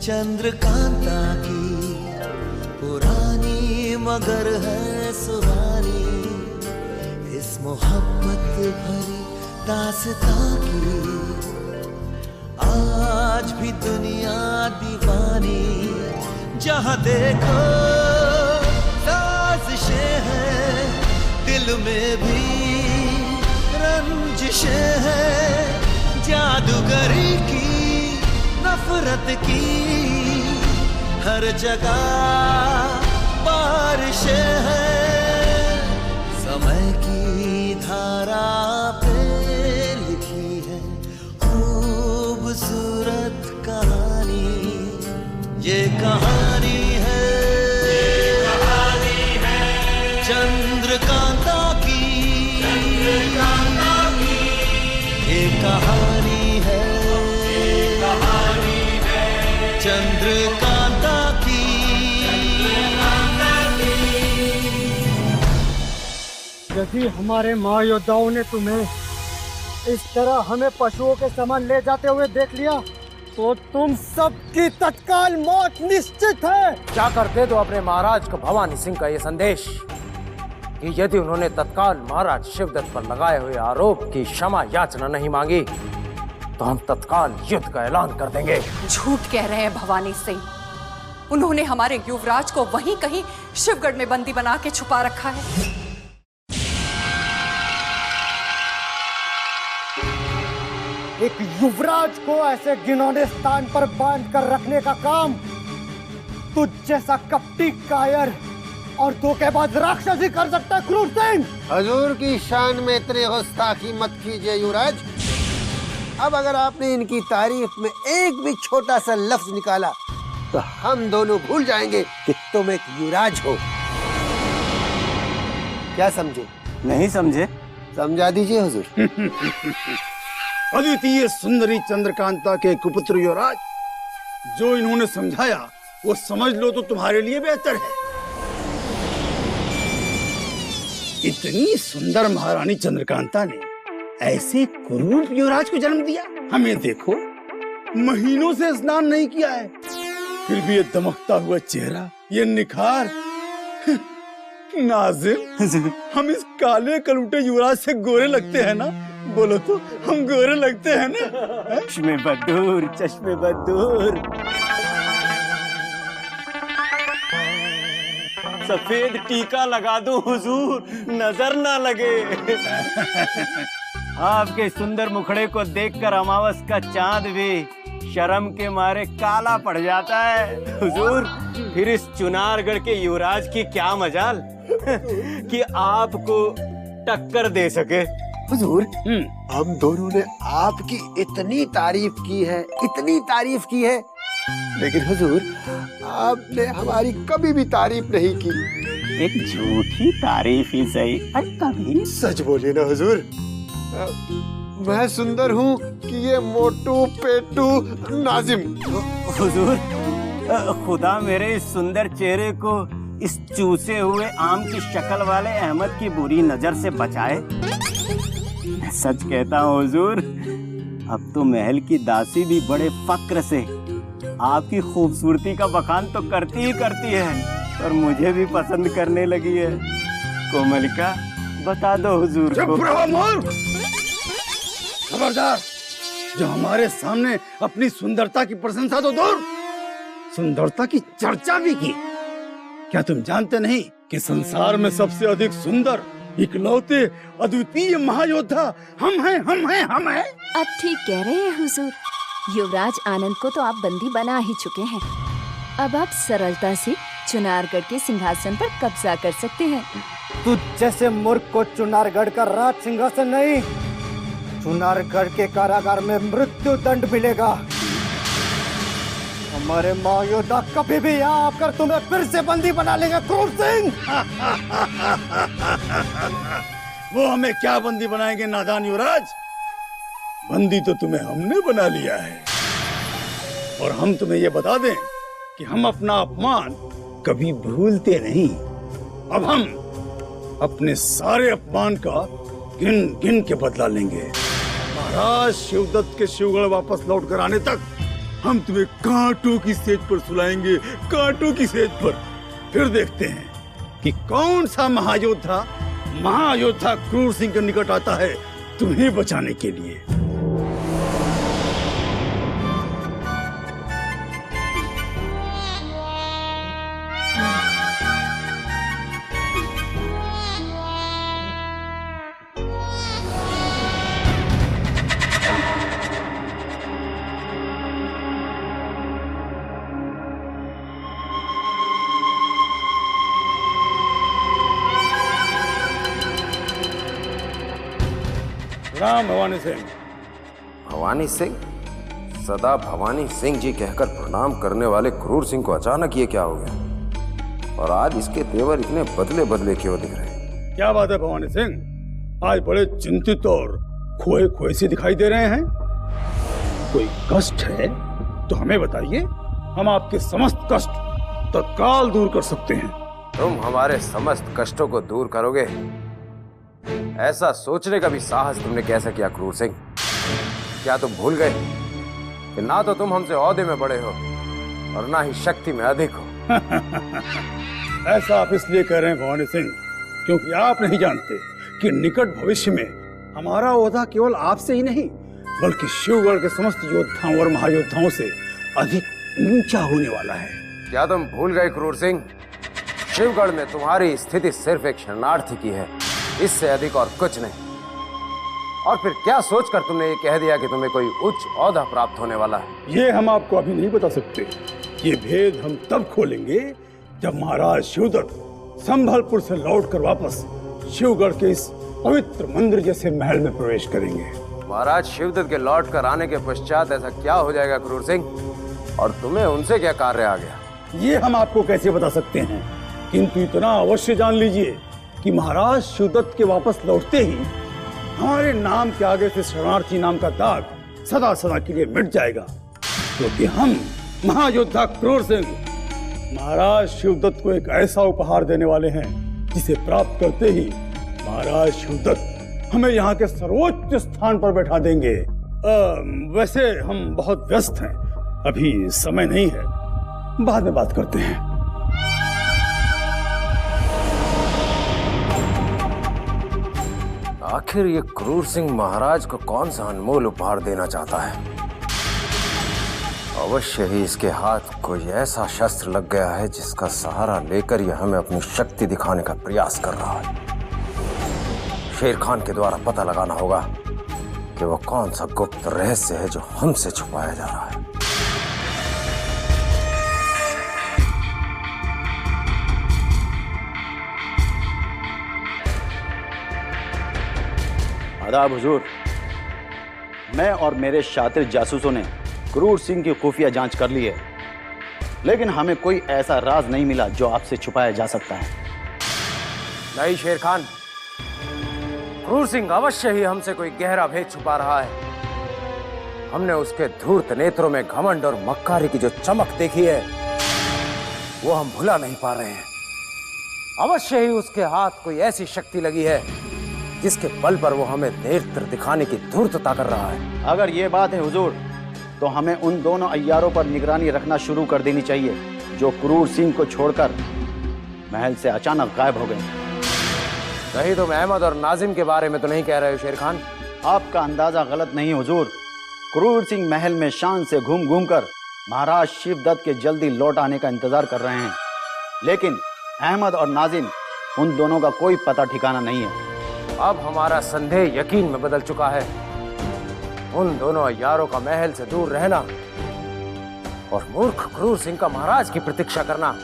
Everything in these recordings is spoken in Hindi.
चंद्रकांता की पुरानी मगर है सुहानी, इस मोहब्बत भरी दास्तां की आज भी दुनिया दीवानी। जहां देखो साजिशें हैं, दिल में भी रंजिशें हैं, जादूगरी की नफरत की हर जगह बारिशें हैं। समय की धारा पे लिखी है खूबसूरत कहानी, ये कहानी है चंद्रकांता की, ये कहानी है चंद्रकांता की। यदि हमारे महायोद्धाओं ने तुम्हें इस तरह हमें पशुओं के समान ले जाते हुए देख लिया तो तुम सबकी तत्काल मौत निश्चित है। जाकर दे दो अपने महाराज को भवानी सिंह का ये संदेश कि यदि उन्होंने तत्काल महाराज शिवदत्त पर लगाए हुए आरोप की क्षमा याचना नहीं मांगी तो हम तत्काल युद्ध का ऐलान कर देंगे। झूठ कह रहे हैं भवानी सिंह, उन्होंने हमारे युवराज को वहीं कहीं शिवगढ़ में बंदी बना के छुपा रखा है। एक युवराज को ऐसे घिनौने स्थान पर बांध कर रखने का काम तुझ जैसा कपटी कायर और धोखेबाज राक्षस ही कर सकता है क्रूर सिंह। हजूर की शान में इतने गुस्ताखी मत कीजिए युवराज। अब अगर आपने इनकी तारीफ में एक भी छोटा सा लफ्ज निकाला तो हम दोनों भूल जाएंगे कि तुम एक युवराज हो। क्या समझे? नहीं समझे? समझा दीजिए हुजूर। अद्वितीय सुंदरी चंद्रकांता के कुपुत्र युवराज, जो इन्होंने समझाया वो समझ लो तो तुम्हारे लिए बेहतर है। इतनी सुंदर महारानी चंद्रकांता ने ऐसे क्रूर युवराज को जन्म दिया। हमें देखो, महीनों से स्नान नहीं किया है, फिर भी ये दमकता हुआ चेहरा, ये निखार। नाज़िम, हम इस काले कलूटे युवराज से गोरे लगते हैं ना? बोलो तो, हम गोरे लगते हैं ना? चश्मे बदूर, चश्मे बदूर। सफेद टीका लगा दो हुजूर, नजर ना लगे। आपके सुंदर मुखड़े को देखकर अमावस का चांद भी शर्म के मारे काला पड़ जाता है। हुजूर, फिर इस चुनारगढ़ के युवराज की क्या मजाल कि आपको टक्कर दे सके। हुजूर, हम दोनों ने आपकी इतनी तारीफ की है, इतनी तारीफ की है, लेकिन हुजूर आपने हमारी कभी भी तारीफ नहीं की। एक झूठी तारीफ ही सही, अरे कभी। सच बोलिए ना हुजूर। मैं सुंदर हूँ कि ये मोटू पेटू नाजिम? हुजूर, खुदा मेरे इस सुंदर चेहरे को इस चूसे हुए आम की शक्ल वाले अहमद की बुरी नजर से बचाए। मैं सच कहता हूँ हुजूर, अब तो महल की दासी भी बड़े फक्र से आपकी खूबसूरती का बखान तो करती ही करती है और मुझे भी पसंद करने लगी है। कोमलिका, बता दो हुजूर को। खबरदार, जो हमारे सामने अपनी सुंदरता की प्रशंसा तो दूर, सुंदरता की चर्चा भी की। क्या तुम जानते नहीं कि संसार में सबसे अधिक सुंदर, इकलौते, अद्वितीय महायोद्धा हम हैं, हम हैं, हम हैं। अब ठीक कह रहे हैं हुजूर। युवराज आनंद को तो आप बंदी बना ही चुके हैं, अब आप सरलता से चुनारगढ़ के सिंहासन पर कब्जा कर सकते हैं। तुझ जैसे मूर्ख को चुनारगढ़ का राज सिंहासन नहीं, चुनारगढ़ के कारागार में मृत्यु दंड मिलेगा। हमारे महायोद्धा कभी भी यहाँ आकर तुम्हें फिर से बंदी बना लेगा क्रूर सिंह। वो हमें क्या बंदी बनाएंगे नादान युवराज? बंदी तो तुम्हें हमने बना लिया है, और हम तुम्हें ये बता दें कि हम अपना अपमान कभी भूलते नहीं। अब हम अपने सारे अपमान का गिन गिन के बदला लेंगे। महाराज शिवदत्त के शिवगढ़ वापस लौट कर आने तक हम तुम्हें कांटों की सेज पर सुलाएंगे, कांटों की सेज पर। फिर देखते हैं कि कौन सा महायोद्धा क्रूर सिंह के निकट आता है तुम्हें बचाने के लिए। राम भवानी सिंह। भवानी सिंह? सदा भवानी सिंह जी कहकर प्रणाम करने वाले क्रूर सिंह को अचानक ये क्या हो गया? और आज इसके तेवर इतने बदले बदले क्यों दिख रहे हैं? क्या बात है भवानी सिंह, आज बड़े चिंतित और खोए खोए से दिखाई दे रहे हैं। कोई कष्ट है तो हमें बताइए, हम आपके समस्त कष्ट तत्काल दूर कर सकते हैं। तुम हमारे समस्त कष्टों को दूर करोगे, ऐसा सोचने का भी साहस तुमने कैसे किया क्रूर सिंह? क्या तुम भूल गए कि ना तो तुम हमसे ओहदे में बड़े हो और ना ही शक्ति में अधिक हो? ऐसा आप इसलिए कह रहे हैं भवानी सिंह क्योंकि आप नहीं जानते कि निकट भविष्य में हमारा ओहदा केवल आपसे ही नहीं बल्कि शिवगढ़ के समस्त योद्धाओं और महायोद्धाओं से अधिक ऊंचा होने वाला है। क्या तुम भूल गए क्रूर सिंह? शिवगढ़ में तुम्हारी स्थिति सिर्फ एक शरणार्थी की है, इससे अधिक और कुछ नहीं। और फिर क्या सोचकर तुमने ये कह दिया कि तुम्हें कोई उच्च ओहदा प्राप्त होने वाला है? ये हम आपको अभी नहीं बता सकते। ये भेद हम तब खोलेंगे जब महाराज शिवदत्त संभलपुर से लौटकर वापस शिवगढ़ के इस पवित्र मंदिर जैसे महल में प्रवेश करेंगे। महाराज शिवदत्त के लौट कर आने के पश्चात ऐसा क्या हो जाएगा क्रूर सिंह, और तुम्हें उनसे क्या कार्य आ गया? ये हम आपको कैसे बता सकते हैं, किंतु इतना अवश्य जान लीजिए कि महाराज शिवदत्त के वापस लौटते ही हमारे नाम के आगे से शरणार्थी नाम का दाग सदा सदा के लिए मिट जाएगा, क्योंकि हम महायोद्धा क्रूर सिंह महाराज शिवदत्त को एक ऐसा उपहार देने वाले हैं जिसे प्राप्त करते ही महाराज शिवदत्त हमें यहाँ के सर्वोच्च स्थान पर बैठा देंगे। वैसे हम बहुत व्यस्त हैं, अभी समय नहीं है, बाद में बात करते हैं। आखिर ये क्रूर सिंह महाराज को कौन सा अनमोल उपहार देना चाहता है? अवश्य ही इसके हाथ कोई ऐसा शस्त्र लग गया है जिसका सहारा लेकर यह हमें अपनी शक्ति दिखाने का प्रयास कर रहा है। शेर खान के द्वारा पता लगाना होगा कि वह कौन सा गुप्त रहस्य है जो हमसे छुपाया जा रहा है। आदाब हुजूर, मैं और मेरे शातिर जासूसों ने क्रूर सिंह की खुफिया जांच कर ली है, लेकिन हमें कोई ऐसा राज नहीं मिला जो आपसे छुपाया जा सकता है। नहीं शेर खान, क्रूर सिंह अवश्य ही हमसे कोई गहरा भेद छुपा रहा है। हमने उसके धूर्त नेत्रों में घमंड और मक्कारी की जो चमक देखी है वो हम भुला नहीं पा रहे हैं। अवश्य ही उसके हाथ कोई ऐसी शक्ति लगी है जिसके बल पर वो हमें नेत्र दिखाने की धूर्तता कर रहा है। अगर ये बात है हुजूर, तो हमें उन दोनों अय्यारों पर निगरानी रखना शुरू कर देनी चाहिए जो क्रूर सिंह को छोड़कर महल से अचानक गायब हो गए। कहीं तुम अहमद और नाजिम के बारे में तो नहीं कह रहे हो शेर खान? आपका अंदाजा गलत नहीं हुजूर। क्रूर सिंह महल में शान से घूम घूम कर महाराज शिवदत्त के जल्दी लौट आने का इंतजार कर रहे हैं, लेकिन अहमद और नाजिम उन दोनों का कोई पता ठिकाना नहीं है। अब हमारा संदेह यकीन में बदल चुका है। उन दोनों अय्यारों का महल से दूर रहना और मूर्ख क्रूर सिंह का महाराज की प्रतीक्षा करना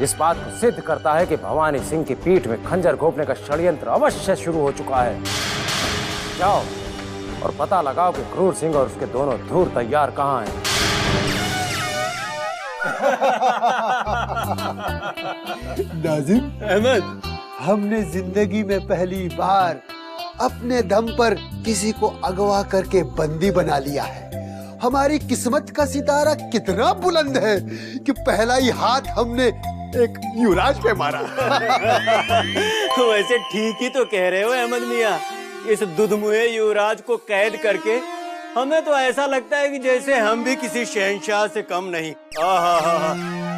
इस बात को सिद्ध करता है कि भवानी सिंह की पीठ में खंजर घोंपने का षड्यंत्र अवश्य शुरू हो चुका है। जाओ और पता लगाओ कि क्रूर सिंह और उसके दोनों धूर्त अय्यार कहाँ हैं। नाजिम, अहमद, हमने जिंदगी में पहली बार अपने दम पर किसी को अगवा करके बंदी बना लिया है। हमारी किस्मत का सितारा कितना बुलंद है कि पहला ही हाथ हमने एक युवराज पे मारा। वैसे ठीक ही तो कह रहे हो अहमद मियाँ। इस दुधमुहे युवराज को कैद करके हमें तो ऐसा लगता है कि जैसे हम भी किसी शहंशाह से कम नहीं। आहा,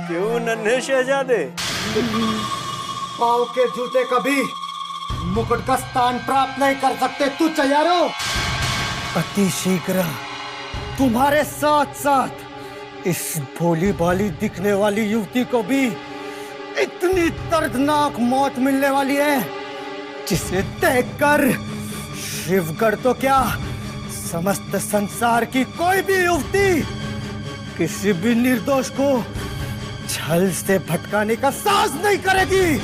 क्यों नन्हे शहजादे? पाँव के जूते कभी मुकुट का स्थान प्राप्त नहीं कर सकते। तू तैयार हो? अति शीघ्र तुम्हारे साथ साथ इस भोली भाली दिखने वाली युवती को भी इतनी दर्दनाक मौत मिलने वाली है जिसे देखकर शिवगढ़ तो क्या, समस्त संसार की कोई भी युवती किसी भी निर्दोष को छल से भटकाने का साहस नहीं करेगी।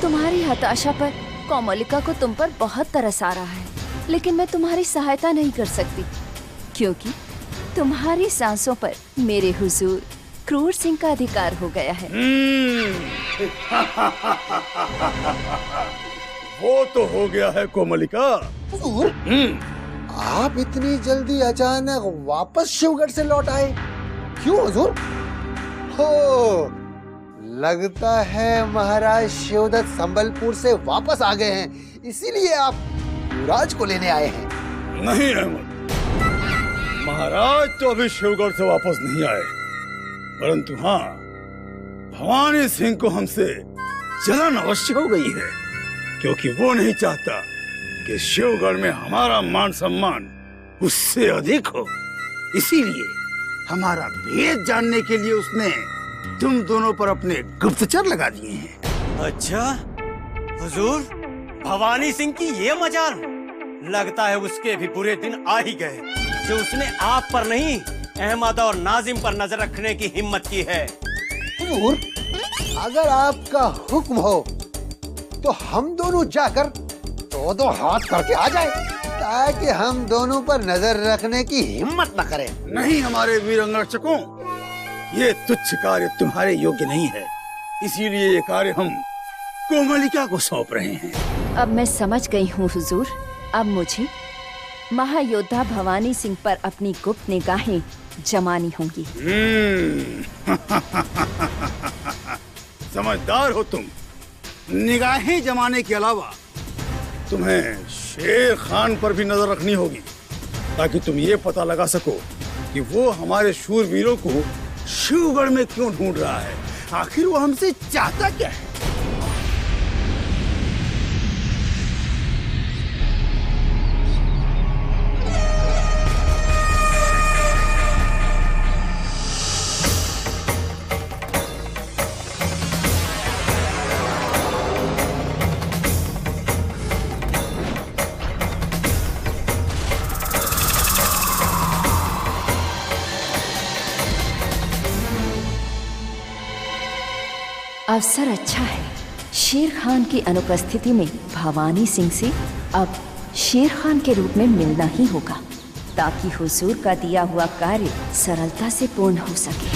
तुम्हारी हताशा पर कोमलिका को तुम पर बहुत तरस आ रहा है, लेकिन मैं तुम्हारी सहायता नहीं कर सकती क्योंकि तुम्हारी सांसों पर मेरे हुजूर क्रूर सिंह का अधिकार हो गया है। वो तो हो गया है कोमलिका। हुजूर, आप इतनी जल्दी अचानक वापस शिवगढ़ से लौट आए, क्यों हुजूर? हो, लगता है महाराज शिवदत्त संबलपुर से वापस आ गए हैं, इसीलिए आप युवराज को लेने आए हैं। नहीं अहमद, महाराज तो अभी शिवगढ़ से वापस नहीं आए, परंतु हाँ, भवानी सिंह को हमसे जलन अवश्य हो गई है, क्योंकि वो नहीं चाहता कि शिवगढ़ में हमारा मान सम्मान उससे अधिक हो। इसीलिए हमारा भेद जानने के लिए उसने तुम दोनों पर अपने गुप्तचर लगा दिए हैं। अच्छा हुजूर, भवानी सिंह की ये मजाल, लगता है उसके भी बुरे दिन आ ही गए जो उसने आप पर नहीं, अहमद और नाजिम पर नजर रखने की हिम्मत की है। हुजूर, अगर आपका हुक्म हो तो हम दोनों जाकर दो हाथ करके आ जाए, ताकि हम दोनों पर नजर रखने की हिम्मत न करें। नहीं हमारे वीर अंगरक्षकों, ये तुच्छ कार्य तुम्हारे योग्य नहीं है, इसीलिए ये कार्य हम कोमलिका को सौंप रहे हैं। अब मैं समझ गई हूँ हुजूर, अब मुझे महायोद्धा भवानी सिंह पर अपनी गुप्त निगाहें जमानी होंगी। समझदार हो तुम। निगाहें जमाने के अलावा तुम्हें शेर खान पर भी नजर रखनी होगी, ताकि तुम ये पता लगा सको कि वो हमारे शूरवीरों को शिवगढ़ में क्यों ढूंढ रहा है, आखिर वो हमसे चाहता क्या है। अवसर अच्छा है। शेर खान की अनुपस्थिति में भवानी सिंह से अब शेर खान के रूप में मिलना ही होगा, ताकि हुजूर का दिया हुआ कार्य सरलता से पूर्ण हो सके।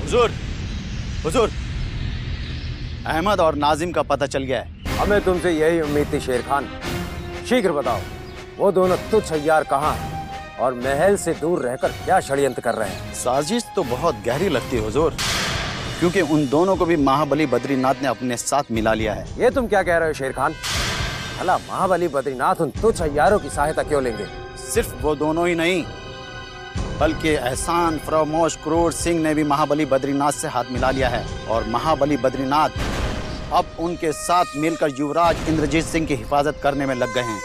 हुजूर, हुजूर, अहमद और नाजिम का पता चल गया है। हमें तुमसे यही उम्मीद थी शेर खान। शीघ्र बताओ, वो दोनों तुच्छ हथियार कहाँ हैं और महल से दूर रहकर क्या षड्यंत्र कर रहे हैं? साजिश तो बहुत गहरी लगती है हुजूर, क्योंकि उन दोनों को भी महाबली बद्रीनाथ ने अपने साथ मिला लिया है। ये तुम क्या कह रहे हो शेर खान? भला महाबली बद्रीनाथ उन तुच्छ हथियारों की सहायता क्यों लेंगे? सिर्फ वो दोनों ही नहीं, बल्कि एहसान फरामोश क्रूर सिंह ने भी महाबली बद्रीनाथ से हाथ मिला लिया है, और महाबली बद्रीनाथ अब उनके साथ मिलकर युवराज इंद्रजीत सिंह की हिफाजत करने में लग गए हैं।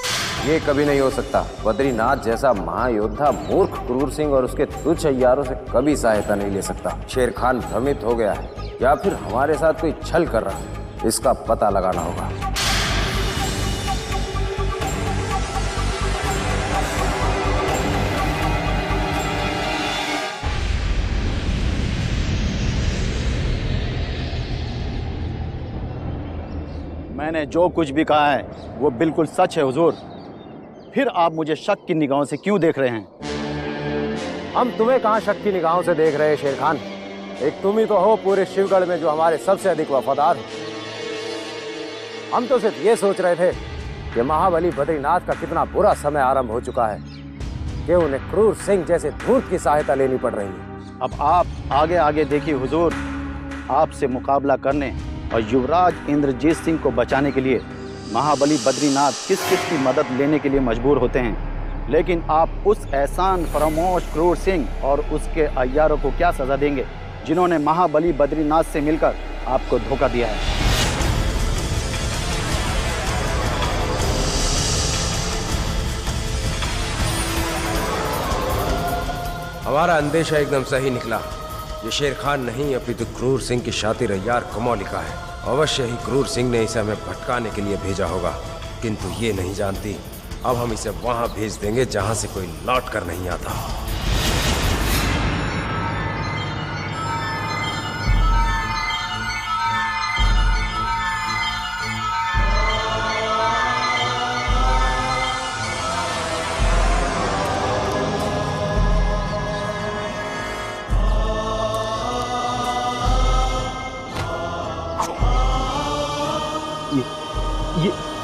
ये कभी नहीं हो सकता। बद्रीनाथ जैसा महायोद्धा मूर्ख क्रूर सिंह और उसके तुच्छ हथियारों से कभी सहायता नहीं ले सकता। शेर खान भ्रमित हो गया है या फिर हमारे साथ कोई छल कर रहा है, इसका पता लगाना होगा। मैंने जो कुछ भी कहा है वो बिल्कुल सच है हुजूर। फिर आप मुझे शक की निगाहों से क्यों देख रहे हैं? हम तुम्हें कहाँ शक की निगाहों से देख रहे हैं शेर खान? एक तुम ही तो हो पूरे शिवगढ़ में जो हमारे सबसे अधिक वफादार। हम तो सिर्फ ये सोच रहे थे कि महाबली बद्रीनाथ का कितना बुरा समय आरंभ हो चुका है कि उन्हें क्रूर सिंह जैसे धूर्त की सहायता लेनी पड़ रही है। अब आप आगे आगे देखिए हुजूर, आपसे मुकाबला करने और युवराज इंद्रजीत सिंह को बचाने के लिए महाबली बद्रीनाथ किस किस की मदद लेने के लिए मजबूर होते हैं, लेकिन आप उस एहसान फरामोश क्रूर सिंह और उसके अय्यारों को क्या सजा देंगे जिन्होंने महाबली बद्रीनाथ से मिलकर आपको धोखा दिया है? हमारा अंदेशा एकदम सही निकला। ये शेर खान नहीं अपितु क्रूर सिंह की शातिर अय्यार कमौलिका है। अवश्य ही क्रूर सिंह ने इसे हमें भटकाने के लिए भेजा होगा, किंतु ये नहीं जानती अब हम इसे वहां भेज देंगे जहां से कोई लौट कर नहीं आता।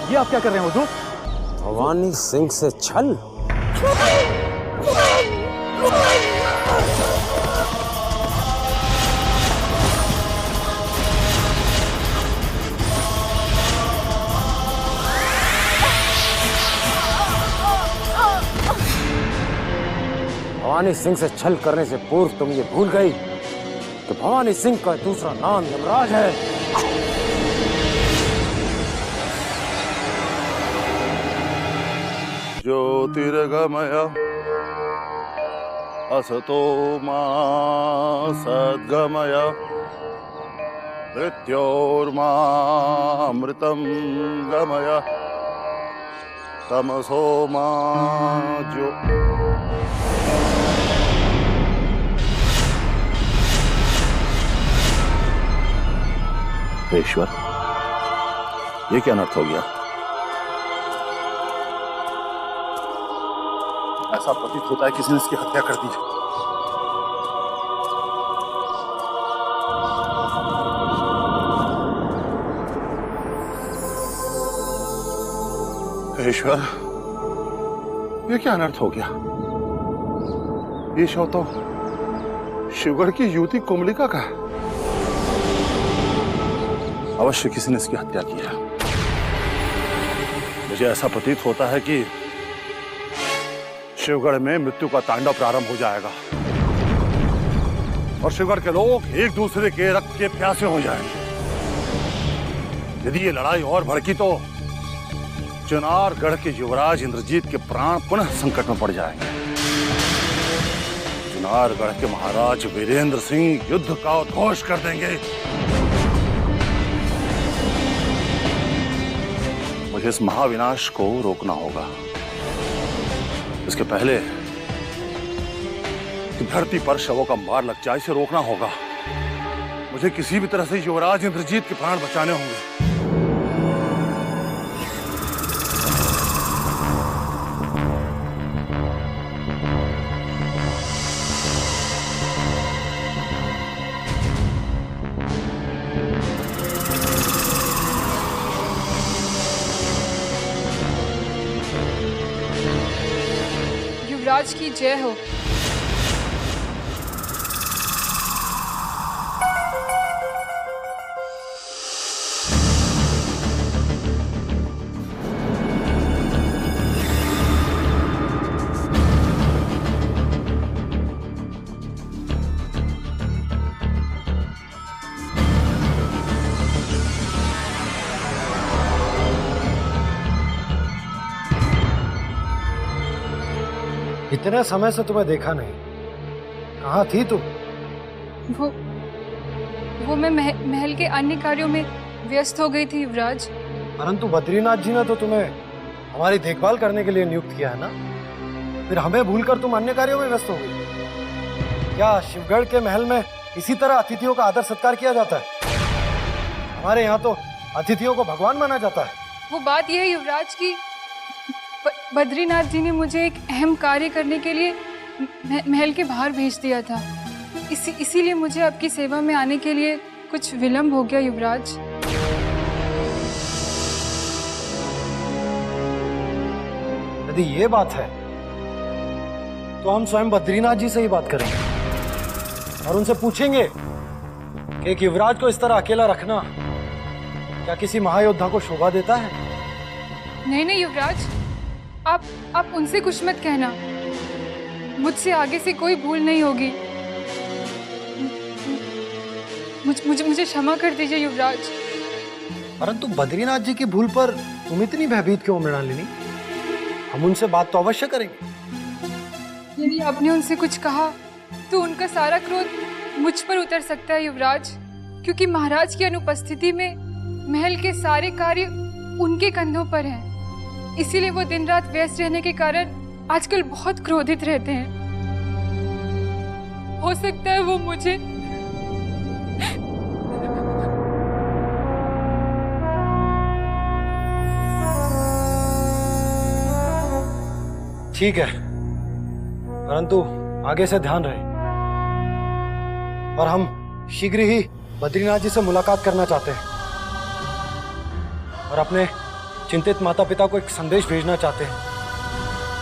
ये आप क्या कर रहे हैं हुजूर? भवानी सिंह से छल? भवानी सिंह से छल करने से पूर्व तुम ये भूल गई कि भवानी सिंह का दूसरा नाम यमराज है। ज्योतिर्गमय असतो मा सद्गमय मृत्योर्मामृतं गमय तमसो मा ज्यो। ईश्वर, ये क्या अनर्थ हो गया? ऐसा प्रतीत होता है किसी ने इसकी हत्या कर दी है। ईश्वर, ये क्या अनर्थ हो गया? ये शव तो शिवगढ़ की युवती कोमलिका का है। अवश्य किसी ने इसकी हत्या की है। मुझे ऐसा प्रतीत होता है कि शिवगढ़ में मृत्यु का तांडव प्रारंभ हो जाएगा और शिवगढ़ के लोग एक दूसरे के रक्त के प्यासे हो जाएंगे। यदि ये लड़ाई और भड़की तो चुनारगढ़ के युवराज इंद्रजीत के प्राण पुनः संकट में पड़ जाएंगे। चुनारगढ़ के महाराज वीरेंद्र सिंह युद्ध का उद्घोष कर देंगे। मुझे इस महाविनाश को रोकना होगा। इसके पहले कि धरती पर शवों का मार लग जाए, इसे रोकना होगा। मुझे किसी भी तरह से युवराज इंद्रजीत के प्राण बचाने होंगे। युवराज की जय हो। इतने समय से तुम्हें देखा नहीं, कहाँ थी तुम? वो मैं महल के अन्य कार्यों में व्यस्त हो गई थी युवराज। परंतु बद्रीनाथ जी ने तो तुम्हें हमारी देखभाल करने के लिए नियुक्त किया है ना, फिर हमें भूलकर तुम अन्य कार्यों में व्यस्त हो गई। क्या शिवगढ़ के महल में इसी तरह अतिथियों का आदर सत्कार किया जाता है? हमारे यहाँ तो अतिथियों को भगवान माना जाता है। वो बात यह है युवराज की बद्रीनाथ जी ने मुझे एक अहम कार्य करने के लिए महल के बाहर भेज दिया था। इसीलिए मुझे आपकी सेवा में आने के लिए कुछ विलंब हो गया युवराज। यदि ये बात है तो हम स्वयं बद्रीनाथ जी से ही बात करेंगे और उनसे पूछेंगे कि एक युवराज को इस तरह अकेला रखना क्या किसी महायोद्धा को शोभा देता है? नहीं नहीं युवराज, आप उनसे कुछ मत कहना। मुझसे आगे से कोई भूल नहीं होगी। मुझे क्षमा कर दीजिए युवराज। परंतु बद्रीनाथ जी की भूल पर तुम इतनी भयभीत क्यों मृणालिनी? हम उनसे बात तो अवश्य करेंगे। यदि आपने उनसे कुछ कहा तो उनका सारा क्रोध मुझ पर उतर सकता है युवराज, क्योंकि महाराज की अनुपस्थिति में महल के सारे कार्य उनके कंधों पर हैं। इसीलिए वो दिन रात व्यस्त रहने के कारण आजकल बहुत क्रोधित रहते हैं। हो सकता है वो मुझे ठीक है, परंतु आगे से ध्यान रहे। और हम शीघ्र ही बद्रीनाथ जी से मुलाकात करना चाहते हैं और अपने चिंतित माता पिता को एक संदेश भेजना चाहते हैं